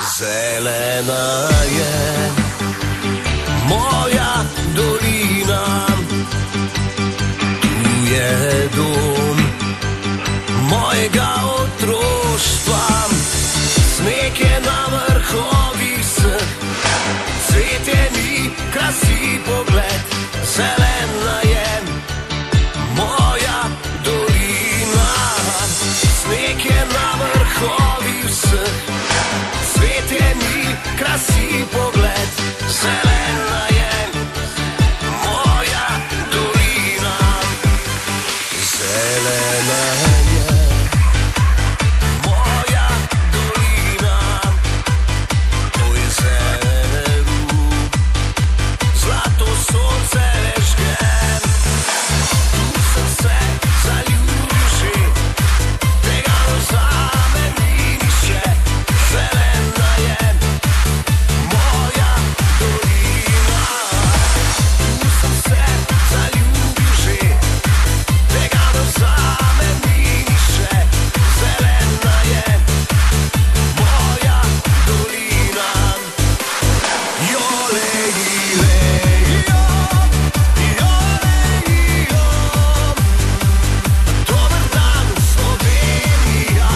Zelena je moja dolina, tu je dom mojega otroštva. Sneg je na vrhovih vseh, cvetje mi krasi pogled. Zelena je moja dolina, sneg je na vrhovih vseh, cvetje mi krasi pogled. Zelena je moja dolina, zelena je moja dolina, to je severu, zlato sonce ležge. Tu sem se zaljubil že, tega vzame mi niše. Zelena je moja dolina, tu sem se zaljubil že, tega vzame mi niše. Zelena je moja dolina. Dober dan Slovenija,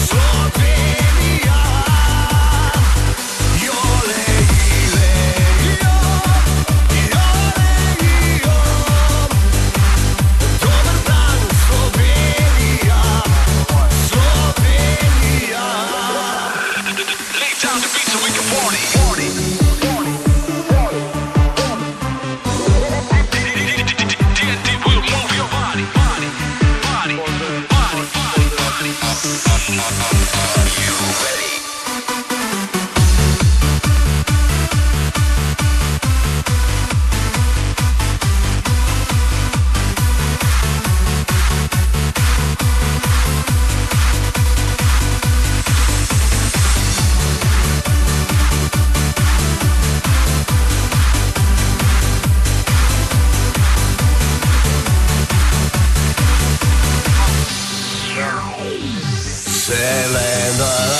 Slovenija. Dober dan Slovenija, Slovenija. Lay down the beat so we can party. Tedy will move your body. Are you ready? Zelena